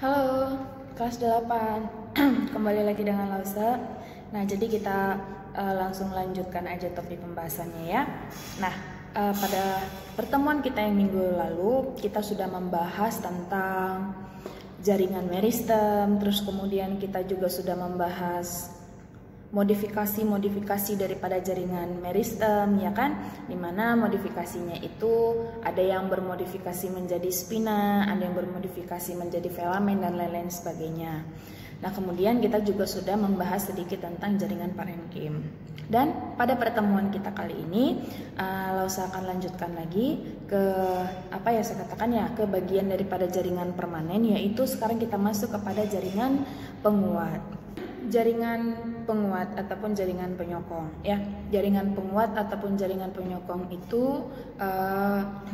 Halo, kelas 8. Kembali lagi dengan Lausa. Nah, jadi kita langsung lanjutkan aja topik pembahasannya ya. Nah, pada pertemuan kita yang minggu lalu, kita sudah membahas tentang jaringan meristem, terus kemudian kita juga sudah membahas modifikasi daripada jaringan meristem, ya kan? Dimana modifikasinya itu ada yang bermodifikasi menjadi spina, ada yang bermodifikasi menjadi filamen dan lain-lain sebagainya. Nah, kemudian kita juga sudah membahas sedikit tentang jaringan parenkim. Dan pada pertemuan kita kali ini, Lausa akan lanjutkan lagi ke ke bagian daripada jaringan permanen, yaitu sekarang kita masuk kepada jaringan penguat. Jaringan penguat ataupun jaringan penyokong ya. Jaringan penguat ataupun jaringan penyokong itu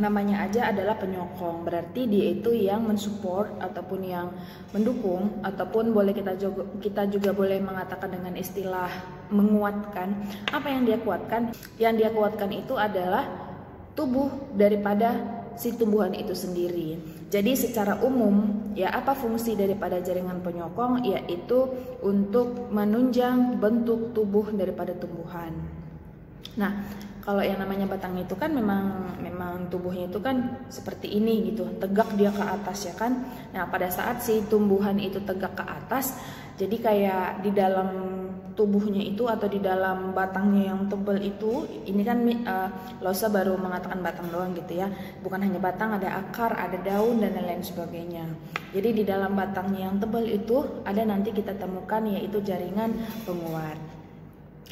namanya aja adalah penyokong, berarti dia itu yang mensupport ataupun yang mendukung, ataupun boleh kita juga boleh mengatakan dengan istilah menguatkan. Apa yang dia kuatkan? Yang dia kuatkan itu adalah tubuh daripada si tumbuhan itu sendiri. Jadi secara umum ya, apa fungsi daripada jaringan penyokong? Yaitu untuk menunjang bentuk tubuh daripada tumbuhan. Nah, kalau yang namanya batang itu kan memang tubuhnya itu kan seperti ini gitu, tegak dia ke atas ya kan. Nah, pada saat si tumbuhan itu tegak ke atas, jadi kayak di dalam tubuhnya itu atau di dalam batangnya yang tebal itu, ini kan Lausa baru mengatakan batang doang gitu ya, bukan hanya batang, ada akar, ada daun dan lain-lain sebagainya. Jadi di dalam batangnya yang tebal itu ada nanti kita temukan yaitu jaringan penguat.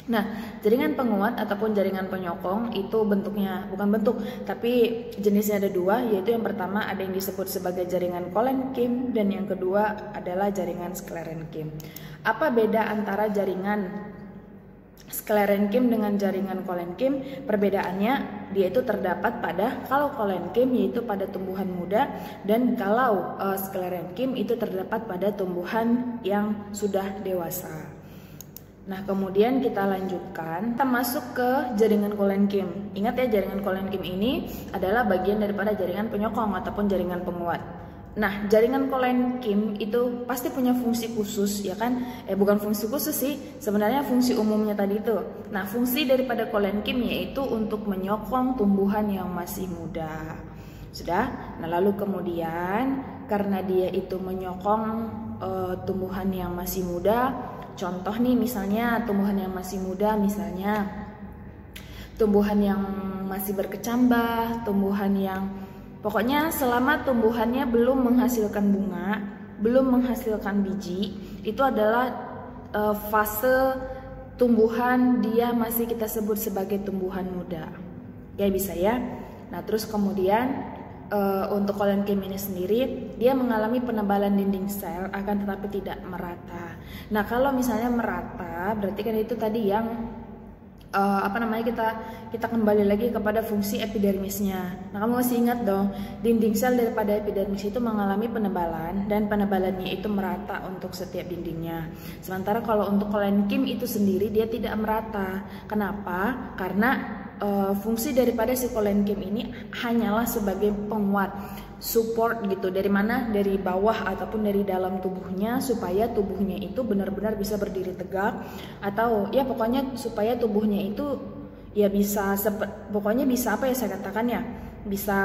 Nah, jaringan penguat ataupun jaringan penyokong itu bentuknya, bukan bentuk, tapi jenisnya ada dua, yaitu yang pertama ada yang disebut sebagai jaringan kolenkim dan yang kedua adalah jaringan sklerenkim. Apa beda antara jaringan sklerenkim dengan jaringan kolenkim? Perbedaannya dia itu terdapat pada, kalau kolenkim yaitu pada tumbuhan muda, dan kalau sklerenkim itu terdapat pada tumbuhan yang sudah dewasa. Nah, kemudian kita lanjutkan, kita masuk ke jaringan kolenkim. Ingat ya, jaringan kolenkim ini adalah bagian daripada jaringan penyokong ataupun jaringan penguat. Nah, jaringan kolenkim itu pasti punya fungsi khusus ya kan? Bukan fungsi khusus sih, sebenarnya fungsi umumnya tadi itu. Nah, fungsi daripada kolenkim yaitu untuk menyokong tumbuhan yang masih muda. Sudah? Nah, lalu kemudian karena dia itu menyokong tumbuhan yang masih muda, contoh nih misalnya tumbuhan yang masih muda, misalnya tumbuhan yang masih berkecambah, tumbuhan yang pokoknya selama tumbuhannya belum menghasilkan bunga, belum menghasilkan biji, itu adalah fase tumbuhan dia masih kita sebut sebagai tumbuhan muda. Ya bisa ya. Nah, terus kemudian untuk kolenkim ini sendiri dia mengalami penebalan dinding sel akan tetapi tidak merata. Nah, kalau misalnya merata berarti kan itu tadi yang kita kembali lagi kepada fungsi epidermisnya. Nah, kamu masih ingat dong, dinding sel daripada epidermis itu mengalami penebalan dan penebalannya itu merata untuk setiap dindingnya. Sementara kalau untuk kolenkim itu sendiri dia tidak merata. Kenapa? Karena fungsi daripada si kolenkim ini hanyalah sebagai penguat, support gitu. Dari mana? Dari bawah ataupun dari dalam tubuhnya, supaya tubuhnya itu benar-benar bisa berdiri tegak, atau ya pokoknya supaya tubuhnya itu ya bisa pokoknya bisa apa ya saya katakan ya, bisa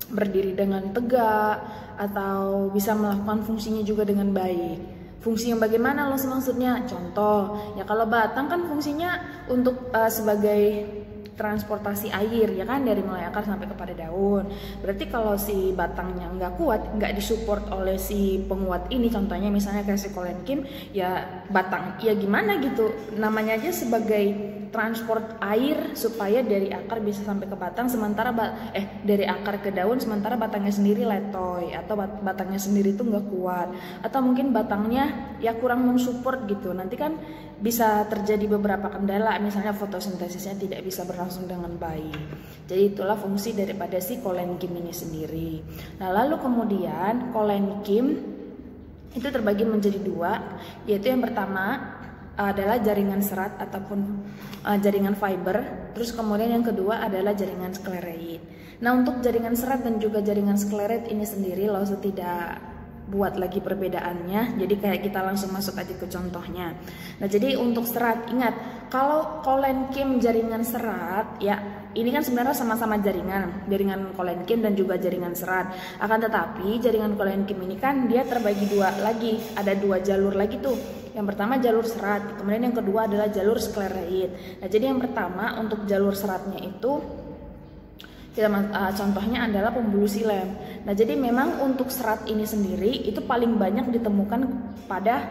berdiri dengan tegak atau bisa melakukan fungsinya juga dengan baik. Fungsi yang bagaimana loh maksudnya? Contoh, ya kalau batang kan fungsinya untuk sebagai transportasi air ya kan, dari mulai akar sampai kepada daun. Berarti kalau si batangnya nggak kuat, nggak disupport oleh si penguat ini, contohnya misalnya kayak si kolenkim, ya batang ya gimana gitu, namanya aja sebagai transport air supaya dari akar bisa sampai ke batang, sementara dari akar ke daun, sementara batangnya sendiri letoy atau batangnya sendiri tuh nggak kuat, atau mungkin batangnya ya kurang mensupport gitu. Nanti kan bisa terjadi beberapa kendala, misalnya fotosintesisnya tidak bisa berlangsung dengan baik. Jadi itulah fungsi daripada si kolenkim ini sendiri. Nah, lalu kemudian kolenkim itu terbagi menjadi dua, yaitu yang pertama adalah jaringan serat ataupun jaringan fiber, terus kemudian yang kedua adalah jaringan skleroid. Nah, untuk jaringan serat dan juga jaringan skleroid ini sendiri Lausa tidak buat lagi perbedaannya. Jadi kayak kita langsung masuk aja ke contohnya. Nah, jadi untuk serat, ingat kalau kolenkim jaringan serat ya, ini kan sebenarnya sama-sama jaringan kolenkim dan juga jaringan serat. Akan tetapi jaringan kolenkim ini kan dia terbagi dua lagi, ada dua jalur lagi tuh. Yang pertama jalur serat, kemudian yang kedua adalah jalur skleroid. Nah, jadi yang pertama untuk jalur seratnya itu contohnya adalah pembuluh silem. Nah, jadi memang untuk serat ini sendiri itu paling banyak ditemukan pada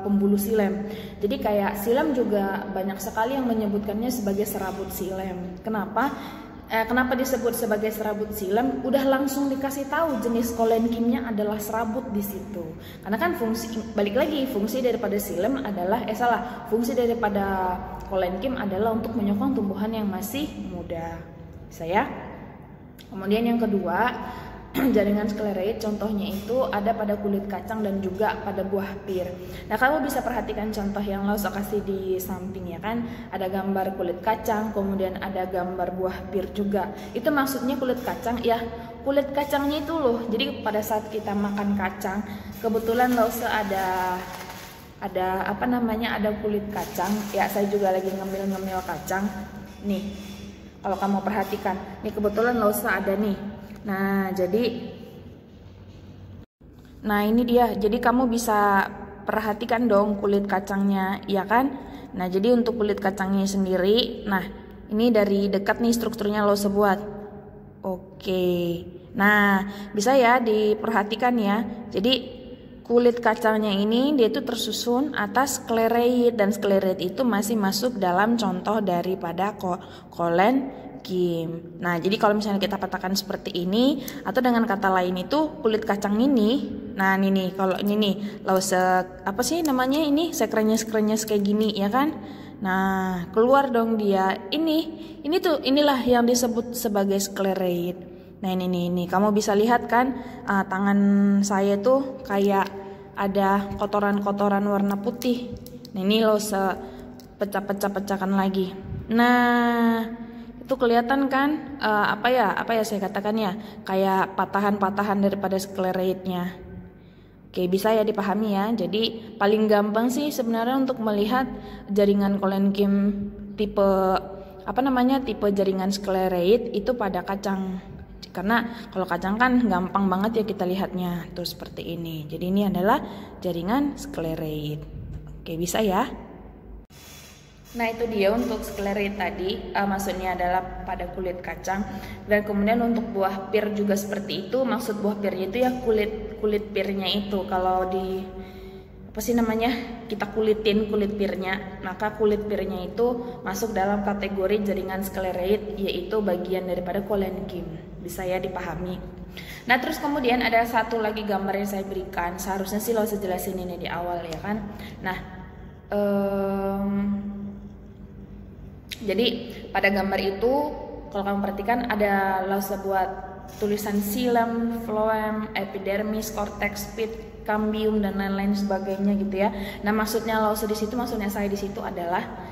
pembuluh silem. Jadi kayak silem juga banyak sekali yang menyebutkannya sebagai serabut silem. Kenapa? Kenapa disebut sebagai serabut silem? Udah langsung dikasih tahu jenis kolenkimnya adalah serabut di situ. Karena kan fungsi daripada silem adalah fungsi daripada kolenkim adalah untuk menyokong tumbuhan yang masih muda. Kemudian yang kedua, jaringan skleroid contohnya itu ada pada kulit kacang dan juga pada buah pir. Nah, kamu bisa perhatikan contoh yang Lausa kasih di samping ya kan, ada gambar kulit kacang, kemudian ada gambar buah pir juga. Itu maksudnya kulit kacang ya, kulit kacangnya itu loh. Jadi pada saat kita makan kacang, kebetulan Lausa ada ada kulit kacang ya, saya juga lagi ngemil kacang nih. Kalau kamu perhatikan, nih kebetulan Lausa ada nih. Nah ini dia. Jadi kamu bisa perhatikan dong kulit kacangnya, ya kan? Nah, jadi untuk kulit kacangnya sendiri, nah ini dari dekat nih strukturnya Lausa buat. Oke. Nah, bisa ya diperhatikan ya. Jadi kulit kacangnya ini dia itu tersusun atas skleroid, dan skleroid itu masih masuk dalam contoh daripada kolenkim. Nah, jadi kalau misalnya kita petakan seperti ini, atau dengan kata lain itu kulit kacang ini. Nah, ini nih, kalau ini nih, sekrenyes kayak gini ya kan? Nah, keluar dong dia. Inilah yang disebut sebagai skleroid. Nah, ini kamu bisa lihat kan, tangan saya tuh kayak ada kotoran-kotoran warna putih. Nah, ini Lausa pecahkan lagi. Nah, itu kelihatan kan apa ya saya katakan ya, kayak patahan-patahan daripada skleroidnya. Oke, bisa ya dipahami ya. Jadi paling gampang sih sebenarnya untuk melihat jaringan kolenkim tipe jaringan skleroid itu pada kacang. Karena kalau kacang kan gampang banget ya kita lihatnya tuh seperti ini. Jadi ini adalah jaringan skleroid. Oke, bisa ya. Nah, itu dia untuk skleroid tadi, maksudnya adalah pada kulit kacang. Dan kemudian untuk buah pir juga seperti itu. Maksud buah pirnya itu ya kulit pirnya itu. Kalau kita kulitin kulit pirnya, maka kulit pirnya itu masuk dalam kategori jaringan skleroid, yaitu bagian daripada kolenkim. Bisa ya dipahami. Nah, terus kemudian ada satu lagi gambar yang saya berikan. Seharusnya sih Lausa jelasin ini di awal ya kan. Nah, jadi pada gambar itu kalau kamu perhatikan ada Lausa buat tulisan xilem, phloem, epidermis, cortex, pit, cambium dan lain-lain sebagainya gitu ya. Nah, maksudnya Lausa di situ, maksudnya saya di situ adalah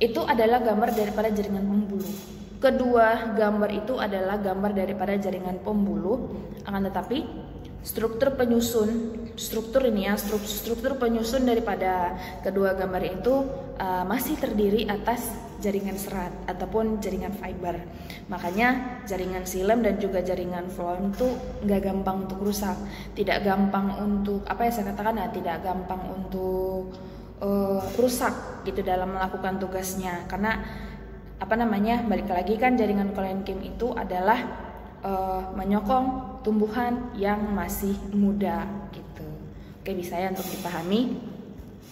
itu adalah gambar daripada jaringan pembuluh. Kedua gambar itu adalah gambar daripada jaringan pembuluh. Akan tetapi struktur penyusun daripada kedua gambar itu masih terdiri atas jaringan serat ataupun jaringan fiber. Makanya jaringan xilem dan juga jaringan phloem itu nggak gampang untuk rusak, tidak gampang untuk tidak gampang untuk rusak gitu dalam melakukan tugasnya. Karena balik lagi kan jaringan kolenkim itu adalah menyokong tumbuhan yang masih muda gitu. Oke, bisa ya untuk dipahami.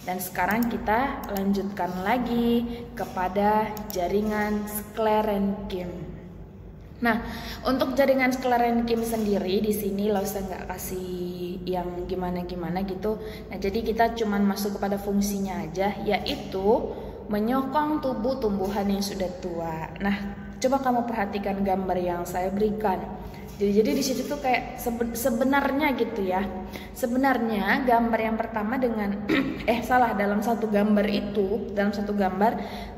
Dan sekarang kita lanjutkan lagi kepada jaringan sklerenkim. Nah, untuk jaringan sklerenkim sendiri di sini Lausa nggak kasih yang gimana-gimana gitu. Nah, jadi kita cuman masuk kepada fungsinya aja, yaitu menyokong tubuh tumbuhan yang sudah tua. Nah, coba kamu perhatikan gambar yang saya berikan. Jadi di situ tuh kayak sebenarnya gitu ya. Sebenarnya gambar yang pertama dengan dalam satu gambar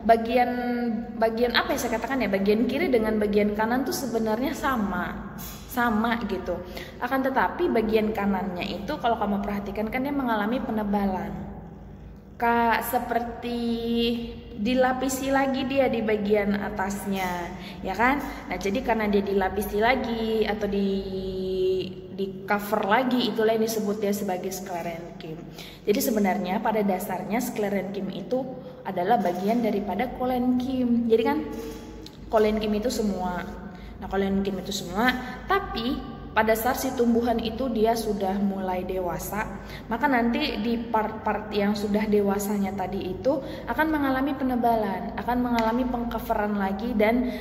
bagian apa ya saya katakan ya, bagian kiri dengan bagian kanan tuh sebenarnya sama sama gitu. Akan tetapi bagian kanannya itu kalau kamu perhatikan kan dia mengalami penebalan. Seperti dilapisi lagi dia di bagian atasnya, ya kan? Nah, jadi karena dia dilapisi lagi atau di cover lagi, itulah yang disebut dia sebagai sklerenkim. Jadi sebenarnya pada dasarnya sklerenkim itu adalah bagian daripada kolenkim. Jadi kan kolenkim itu semua. Nah, kolenkim itu semua, tapi pada saat si tumbuhan itu dia sudah mulai dewasa, maka nanti di part-part yang sudah dewasanya tadi itu akan mengalami penebalan, akan mengalami pengcoveran lagi dan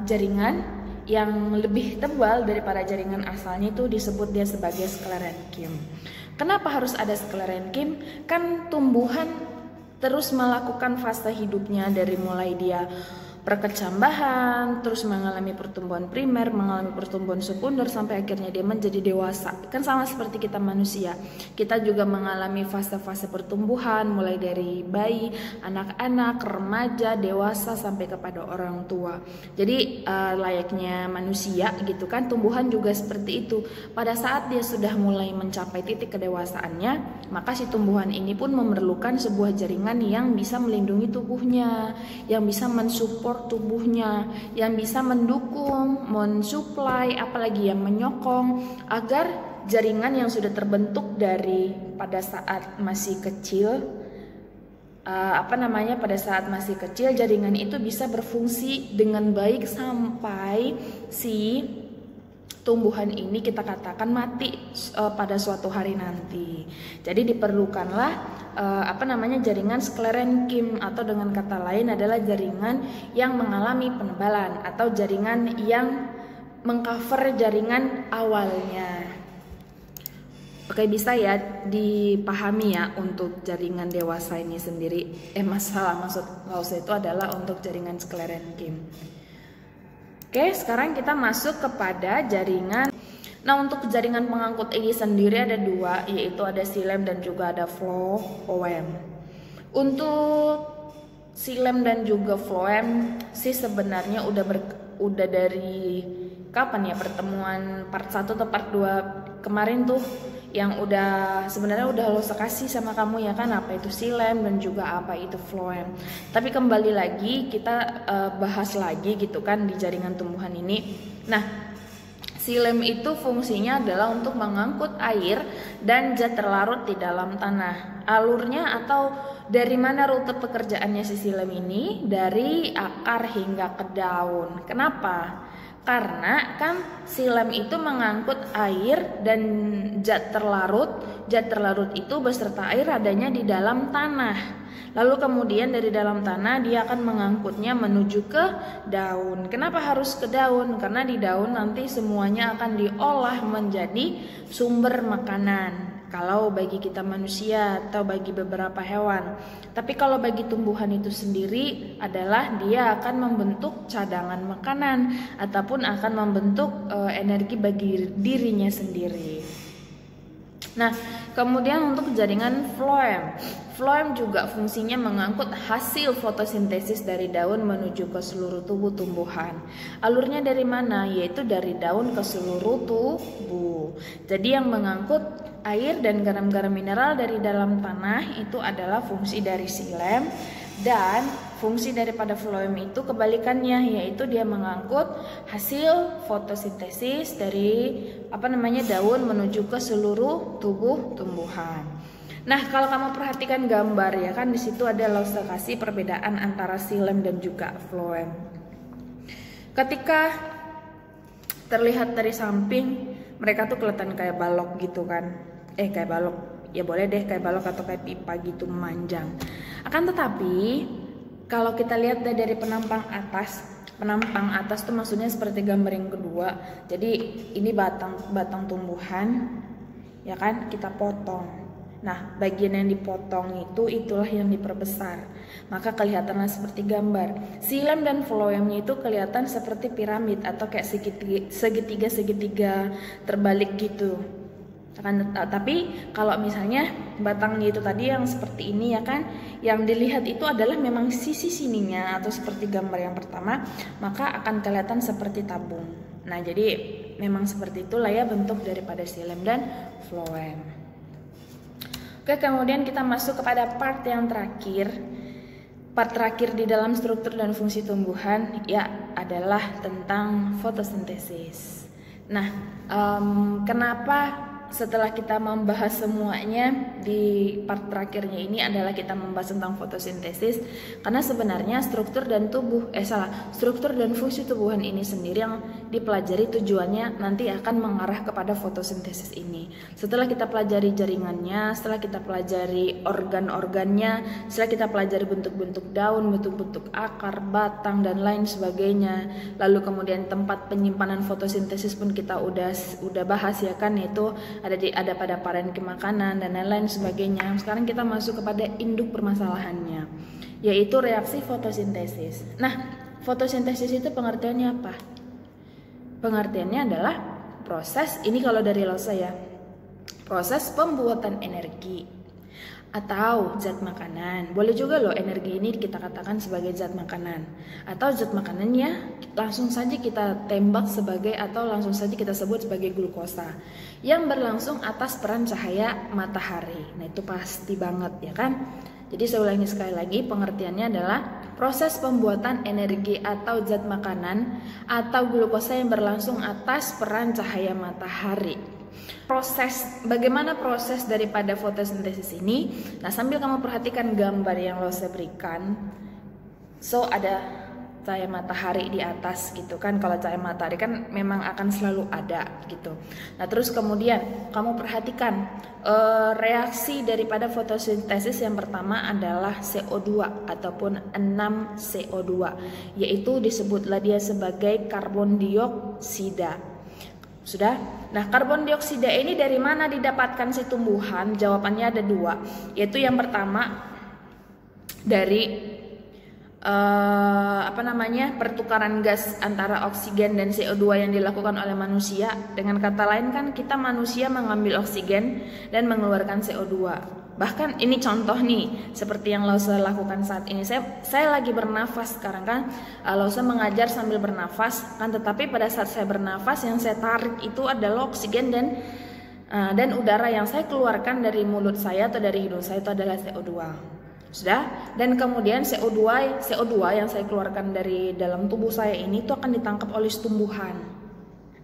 jaringan yang lebih tebal daripada jaringan asalnya itu disebut dia sebagai sklerenkim. Kenapa harus ada sklerenkim? Kan tumbuhan terus melakukan fase hidupnya dari mulai dia perkecambahan, terus mengalami pertumbuhan primer, mengalami pertumbuhan sekunder sampai akhirnya dia menjadi dewasa. Kan sama seperti kita manusia, kita juga mengalami fase-fase pertumbuhan mulai dari bayi, anak-anak, remaja, dewasa sampai kepada orang tua. Jadi layaknya manusia gitu kan, tumbuhan juga seperti itu. Pada saat dia sudah mulai mencapai titik kedewasaannya, maka si tumbuhan ini pun memerlukan sebuah jaringan yang bisa melindungi tubuhnya, yang bisa mensupport tubuhnya, yang bisa mendukung, mensuplai, apalagi yang menyokong agar jaringan yang sudah terbentuk dari pada saat masih kecil, pada saat masih kecil jaringan itu bisa berfungsi dengan baik sampai si tumbuhan ini kita katakan mati pada suatu hari nanti. Jadi diperlukanlah jaringan sklerenkim, atau dengan kata lain adalah jaringan yang mengalami penebalan atau jaringan yang mengcover jaringan awalnya. Oke, bisa ya dipahami ya untuk jaringan dewasa ini sendiri. Maksud itu adalah untuk jaringan sklerenkim. Oke, sekarang kita masuk kepada jaringan. Nah, untuk jaringan pengangkut ini sendiri ada dua, yaitu ada xilem dan juga ada phloem. Untuk xilem dan juga phloem sih sebenarnya udah dari kapan ya, pertemuan part 1 atau part 2 kemarin tuh yang sebenarnya udah lo kasih sama kamu ya kan, apa itu xilem dan juga apa itu phloem. Tapi kembali lagi kita bahas lagi gitu kan di jaringan tumbuhan ini. Nah, xilem itu fungsinya adalah untuk mengangkut air dan zat terlarut di dalam tanah. Alurnya atau dari mana rute pekerjaannya si xilem ini? Dari akar hingga ke daun. Kenapa? Karena kan xilem itu mengangkut air dan zat terlarut. Zat terlarut itu beserta air adanya di dalam tanah. Lalu kemudian dari dalam tanah dia akan mengangkutnya menuju ke daun. Kenapa harus ke daun? Karena di daun nanti semuanya akan diolah menjadi sumber makanan. Kalau bagi kita manusia atau bagi beberapa hewan. Tapi kalau bagi tumbuhan itu sendiri adalah dia akan membentuk cadangan makanan ataupun akan membentuk energi bagi dirinya sendiri. Nah, kemudian untuk jaringan phloem. Phloem juga fungsinya mengangkut hasil fotosintesis dari daun menuju ke seluruh tubuh tumbuhan. Alurnya dari mana? Yaitu dari daun ke seluruh tubuh. Jadi yang mengangkut air dan garam-garam mineral dari dalam tanah itu adalah fungsi dari xilem, dan fungsi daripada phloem itu kebalikannya, yaitu dia mengangkut hasil fotosintesis dari daun menuju ke seluruh tubuh tumbuhan. Nah, kalau kamu perhatikan gambar ya kan, di situ ada ilustrasi perbedaan antara xilem dan juga phloem. Ketika terlihat dari samping, mereka tuh kelihatan kayak balok gitu kan. Kayak balok. Ya boleh deh kayak balok atau kayak pipa gitu memanjang. Akan tetapi kalau kita lihat dari penampang atas tuh maksudnya seperti gambar yang kedua. Jadi ini batang tumbuhan ya kan, kita potong. Nah, bagian yang dipotong itulah yang diperbesar. Maka kelihatanlah seperti gambar. Xilem dan phloemnya itu kelihatan seperti piramid atau kayak segitiga terbalik gitu. Tapi kalau misalnya batangnya itu tadi yang seperti ini ya kan, yang dilihat itu adalah memang sisi sininya atau seperti gambar yang pertama, maka akan kelihatan seperti tabung. Nah, jadi memang seperti itulah ya bentuk daripada xilem dan floem. Oke, kemudian kita masuk kepada part yang terakhir. Part terakhir di dalam struktur dan fungsi tumbuhan ya adalah tentang fotosintesis. Nah, kenapa setelah kita membahas semuanya di part terakhirnya ini adalah kita membahas tentang fotosintesis? Karena sebenarnya struktur dan fungsi tumbuhan ini sendiri yang dipelajari tujuannya nanti akan mengarah kepada fotosintesis ini. Setelah kita pelajari jaringannya, setelah kita pelajari organ-organnya, setelah kita pelajari bentuk-bentuk daun, bentuk-bentuk akar, batang dan lain sebagainya, lalu kemudian tempat penyimpanan fotosintesis pun kita udah bahas ya kan, yaitu ada pada parenkim makanan dan lain-lain sebagainya. Sekarang kita masuk kepada induk permasalahannya, yaitu reaksi fotosintesis. Nah, fotosintesis itu pengertiannya apa? Pengertiannya adalah proses, ini kalau dari Lause ya, proses pembuatan energi atau zat makanan. Boleh juga loh energi ini kita katakan sebagai zat makanan, atau zat makanannya langsung saja kita tembak sebagai, atau langsung saja kita sebut sebagai glukosa yang berlangsung atas peran cahaya matahari. Nah, itu pasti banget ya kan. Jadi saya ulangi sekali lagi, pengertiannya adalah proses pembuatan energi atau zat makanan atau glukosa yang berlangsung atas peran cahaya matahari. Bagaimana proses daripada fotosintesis ini? Nah, sambil kamu perhatikan gambar yang Lause berikan, so ada cahaya matahari di atas gitu kan. Kalau cahaya matahari kan memang akan selalu ada gitu. Nah, terus kemudian kamu perhatikan reaksi daripada fotosintesis yang pertama adalah CO2 ataupun 6CO2, yaitu disebutlah dia sebagai karbon dioksida. Sudah? Nah, karbon dioksida ini dari mana didapatkan si tumbuhan? Jawabannya ada dua, yaitu yang pertama dari pertukaran gas antara oksigen dan CO2 yang dilakukan oleh manusia. Dengan kata lain kan kita manusia mengambil oksigen dan mengeluarkan CO2. Bahkan ini contoh nih, seperti yang Lause lakukan saat ini. Saya lagi bernafas sekarang kan, Lause mengajar sambil bernafas kan, tetapi pada saat saya bernafas yang saya tarik itu adalah oksigen dan udara yang saya keluarkan dari mulut saya atau dari hidung saya itu adalah CO2. Sudah? Dan kemudian CO2 yang saya keluarkan dari dalam tubuh saya ini itu akan ditangkap oleh tumbuhan.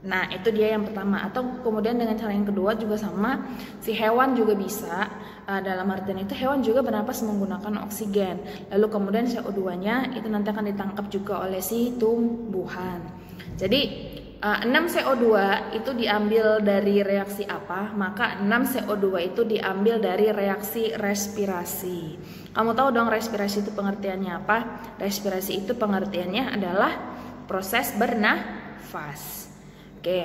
Nah, itu dia yang pertama. Atau kemudian dengan cara yang kedua juga sama, si hewan juga bisa, dalam artian itu hewan juga bernapas menggunakan oksigen. Lalu kemudian CO2-nya itu nanti akan ditangkap juga oleh si tumbuhan. Jadi 6CO2 itu diambil dari reaksi apa? Maka 6CO2 itu diambil dari reaksi respirasi. Kamu tahu dong respirasi itu pengertiannya apa? Respirasi itu pengertiannya adalah proses bernafas. Oke.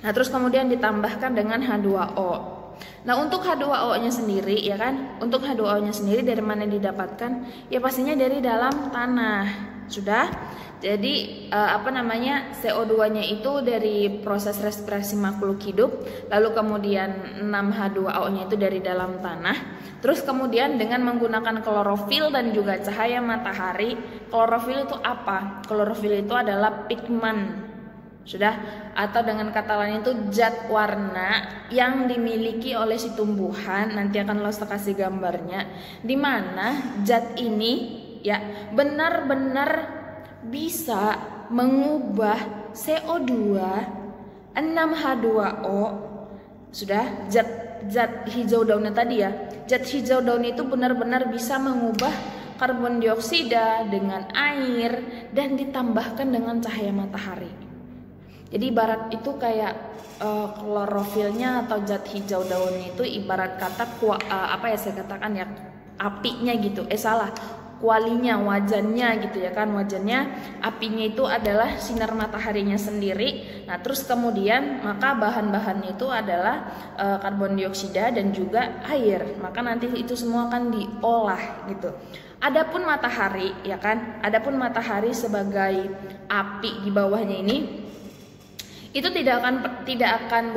Nah, terus kemudian ditambahkan dengan H2O. Nah, untuk H2O-nya sendiri ya kan? Untuk H2O-nya sendiri dari mana didapatkan? Ya pastinya dari dalam tanah. Sudah? Jadi CO2-nya itu dari proses respirasi makhluk hidup, lalu kemudian 6H2O-nya itu dari dalam tanah. Terus kemudian dengan menggunakan klorofil dan juga cahaya matahari. Klorofil itu apa? Klorofil itu adalah pigmen. Sudah? Atau dengan kata lain itu zat warna yang dimiliki oleh si tumbuhan. Nanti akan Lause kasih gambarnya, di mana zat ini ya benar-benar bisa mengubah CO2, 6H2O, sudah, zat hijau daunnya tadi ya. Zat hijau daun itu benar-benar bisa mengubah karbon dioksida dengan air dan ditambahkan dengan cahaya matahari. Jadi ibarat itu kayak klorofilnya atau zat hijau daunnya itu ibarat kata saya katakan ya, apinya gitu. Kualinya, wajannya gitu ya kan, wajannya apinya itu adalah sinar mataharinya sendiri. Nah, terus kemudian maka bahan-bahannya itu adalah karbon dioksida dan juga air. Maka nanti itu semua akan diolah gitu. Adapun matahari ya kan, adapun matahari sebagai api di bawahnya ini itu tidak akan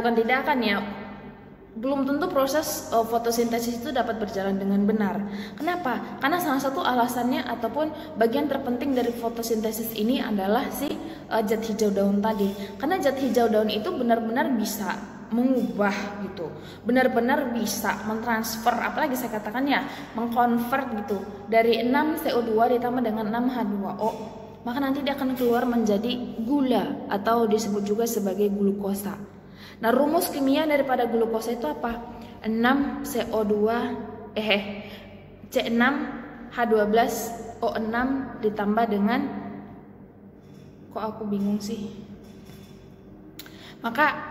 belum tentu proses fotosintesis itu dapat berjalan dengan benar. Kenapa? Karena salah satu alasannya ataupun bagian terpenting dari fotosintesis ini adalah si zat hijau daun tadi. Karena zat hijau daun itu benar-benar bisa mengubah gitu, benar-benar bisa mentransfer, apalagi saya katakan ya, mengkonvert gitu dari 6 CO2 ditambah dengan 6 H2O, maka nanti dia akan keluar menjadi gula atau disebut juga sebagai glukosa. Nah, rumus kimia daripada glukosa itu apa? 6 CO2 C6H12O6 ditambah dengan, kok aku bingung sih. Maka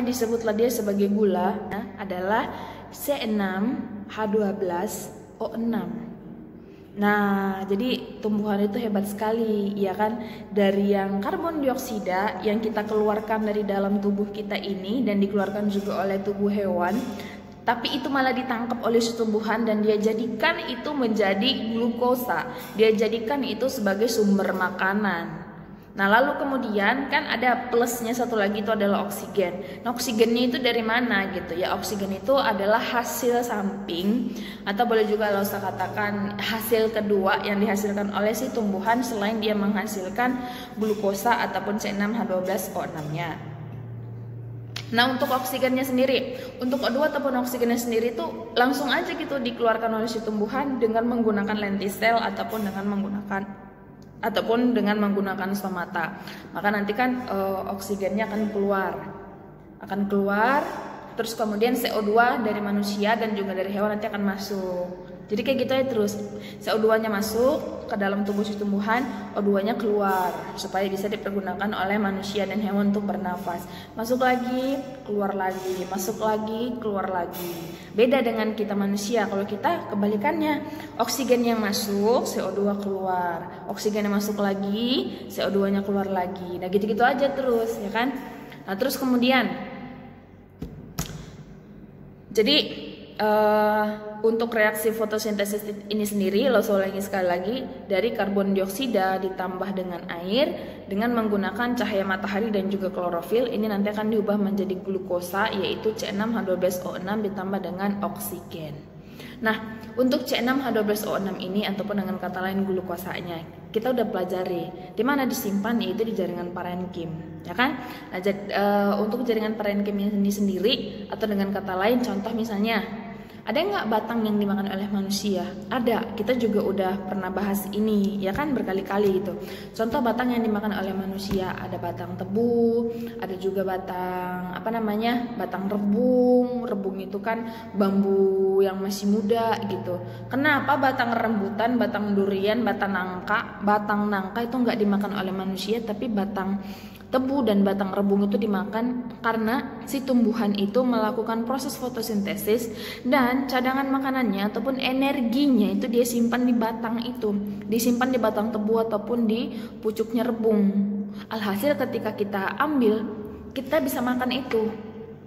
disebutlah dia sebagai gula, adalah C6H12O6. Nah, jadi tumbuhan itu hebat sekali, ya kan? Dari yang karbon dioksida yang kita keluarkan dari dalam tubuh kita ini dan dikeluarkan juga oleh tubuh hewan, tapi itu malah ditangkap oleh si tumbuhan dan dia jadikan itu menjadi glukosa. Dia jadikan itu sebagai sumber makanan. Nah, lalu kemudian kan ada plusnya satu lagi, itu adalah oksigen. Nah, oksigennya itu dari mana gitu ya? Oksigen itu adalah hasil samping atau boleh juga kalau saya katakan hasil kedua yang dihasilkan oleh si tumbuhan selain dia menghasilkan glukosa ataupun C6H12O6-nya. Nah, untuk oksigennya sendiri, untuk O2 ataupun oksigennya sendiri itu langsung aja gitu dikeluarkan oleh si tumbuhan dengan menggunakan lentisel ataupun dengan menggunakan stomata. Maka nanti kan oksigennya akan keluar, terus kemudian CO2 dari manusia dan juga dari hewan nanti akan masuk. Jadi kayak gitu ya terus. CO2-nya masuk ke dalam tubuh si tumbuhan, O2-nya keluar supaya bisa dipergunakan oleh manusia dan hewan untuk bernafas. Masuk lagi, keluar lagi, masuk lagi, keluar lagi. Beda dengan kita manusia, kalau kita kebalikannya, oksigen yang masuk, CO2 keluar. Oksigen yang masuk lagi, CO2-nya keluar lagi. Nah, gitu-gitu aja terus, ya kan? Nah, terus kemudian jadi untuk reaksi fotosintesis ini sendiri, sekali lagi dari karbon dioksida ditambah dengan air dengan menggunakan cahaya matahari dan juga klorofil, ini nanti akan diubah menjadi glukosa, yaitu C6H12O6 ditambah dengan oksigen. Nah, untuk C6H12O6 ini ataupun dengan kata lain glukosanya, kita udah pelajari di mana disimpan, yaitu di jaringan parenkim, ya kan? Nah, untuk jaringan parenkim ini sendiri atau dengan kata lain, contoh misalnya ada nggak batang yang dimakan oleh manusia? Ada, kita juga udah pernah bahas ini, ya kan, berkali-kali gitu. Contoh batang yang dimakan oleh manusia, ada batang tebu, ada juga batang batang rebung. Rebung itu kan bambu yang masih muda gitu. Kenapa batang rambutan, batang durian, batang nangka itu nggak dimakan oleh manusia, tapi batang tebu dan batang rebung itu dimakan? Karena si tumbuhan itu melakukan proses fotosintesis dan cadangan makanannya ataupun energinya itu dia simpan di batang itu, disimpan di batang tebu ataupun di pucuknya rebung. Alhasil ketika kita ambil, kita bisa makan itu.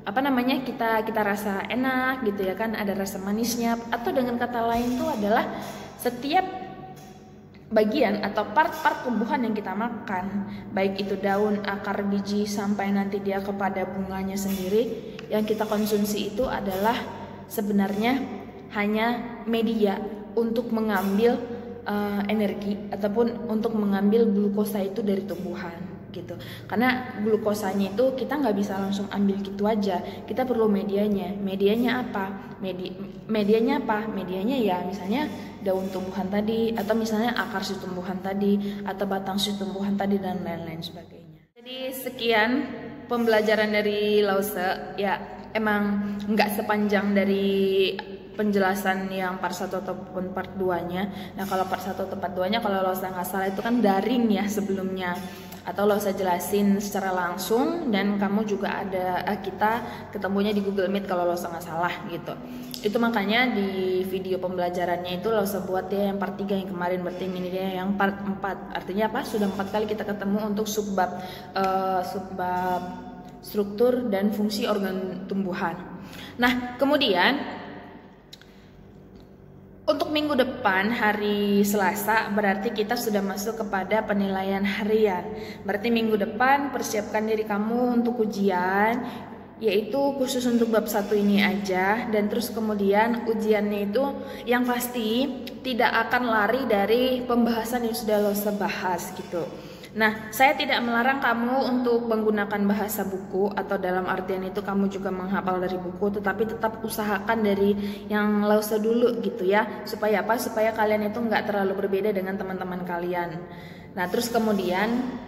Kita rasa enak gitu ya kan, ada rasa manisnya, atau dengan kata lain itu adalah setiap bagian atau part-part tumbuhan yang kita makan, baik itu daun, akar, biji, sampai nanti dia kepada bunganya sendiri, yang kita konsumsi itu adalah sebenarnya hanya media untuk mengambil energi ataupun untuk mengambil glukosa itu dari tumbuhan gitu. Karena glukosanya itu kita nggak bisa langsung ambil gitu aja, kita perlu medianya. Medianya apa? Medianya ya misalnya daun tumbuhan tadi, atau misalnya akar si tumbuhan tadi, atau batang si tumbuhan tadi, dan lain-lain sebagainya. Jadi sekian pembelajaran dari Lause, ya emang nggak sepanjang dari penjelasan yang part 1 ataupun part 2-nya. Nah, kalau part 1 atau part 2-nya kalau Lause nggak salah itu kan daring ya sebelumnya, atau Lause jelasin secara langsung, dan kamu juga ada kita ketemunya di Google Meet kalau Lause nggak salah gitu. Itu makanya di video pembelajarannya itu Lause buat ya yang part 3 yang kemarin, berarti ini dia yang part 4. Artinya apa? Sudah 4 kali kita ketemu untuk subbab struktur dan fungsi organ tumbuhan. Nah, kemudian untuk minggu depan hari Selasa berarti kita sudah masuk kepada penilaian harian. Berarti minggu depan persiapkan diri kamu untuk ujian. yaitu khusus untuk bab 1 ini aja, dan terus kemudian ujiannya itu yang pasti tidak akan lari dari pembahasan yang sudah Lause bahas gitu. Nah, saya tidak melarang kamu untuk menggunakan bahasa buku atau dalam artian itu kamu juga menghafal dari buku, tetapi tetap usahakan dari yang Lause dulu gitu ya. Supaya apa? Supaya kalian itu nggak terlalu berbeda dengan teman-teman kalian. Nah, terus kemudian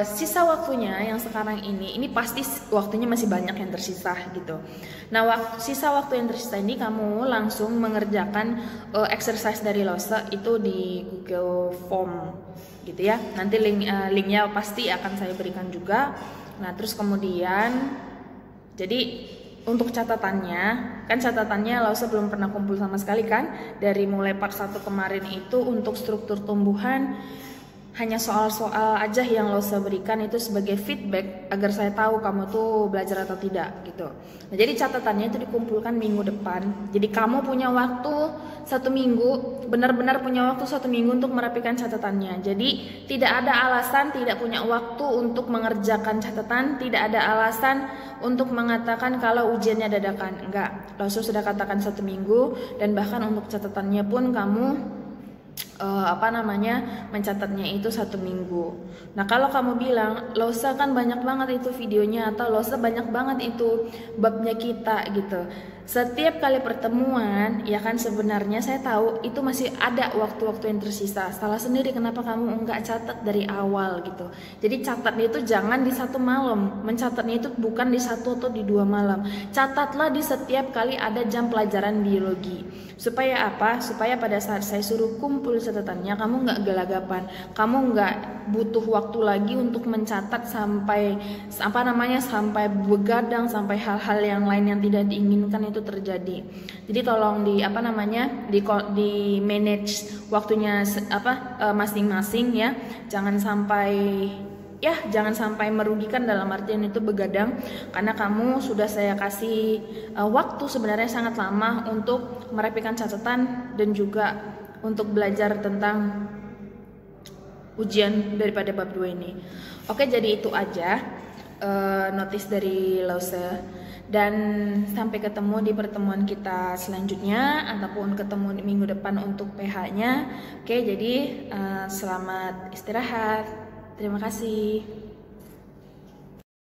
sisa waktunya yang sekarang ini pasti waktunya masih banyak yang tersisa gitu. Nah, sisa waktu yang tersisa ini kamu langsung mengerjakan exercise dari Lause itu di Google Form gitu ya. Nanti linknya pasti akan saya berikan juga. Nah, terus kemudian jadi untuk catatannya, kan catatannya Lause belum pernah kumpul sama sekali kan. Dari mulai part 1 kemarin itu untuk struktur tumbuhan hanya soal-soal aja yang Lause berikan itu sebagai feedback agar saya tahu kamu tuh belajar atau tidak gitu. Nah, jadi catatannya itu dikumpulkan minggu depan. Jadi kamu punya waktu 1 minggu, benar-benar punya waktu 1 minggu untuk merapikan catatannya. Jadi tidak ada alasan tidak punya waktu untuk mengerjakan catatan, tidak ada alasan untuk mengatakan kalau ujiannya dadakan. Enggak, Lause sudah katakan 1 minggu, dan bahkan untuk catatannya pun kamu mencatatnya itu 1 minggu. Nah, kalau kamu bilang Lause kan banyak banget itu videonya, atau Lause banyak banget itu babnya kita gitu, setiap kali pertemuan ya kan sebenarnya saya tahu itu masih ada waktu-waktu yang tersisa. Salah sendiri kenapa kamu enggak catat dari awal gitu. Jadi catatnya itu jangan di 1 malam, mencatatnya itu bukan di 1 atau di 2 malam. Catatlah di setiap kali ada jam pelajaran biologi. Supaya apa? Supaya pada saat saya suruh kumpul catatannya kamu nggak gelagapan, kamu nggak butuh waktu lagi untuk mencatat sampai sampai begadang, sampai hal-hal yang lain yang tidak diinginkan itu terjadi. Jadi tolong di manage waktunya masing-masing ya. Jangan sampai merugikan dalam artian itu begadang, karena kamu sudah saya kasih waktu sebenarnya sangat lama untuk merapikan catatan dan juga untuk belajar tentang ujian daripada bab 2 ini. Oke, jadi itu aja notis dari Lause, dan sampai ketemu di pertemuan kita selanjutnya ataupun ketemu di minggu depan untuk PH-nya. Oke, jadi selamat istirahat. Terima kasih.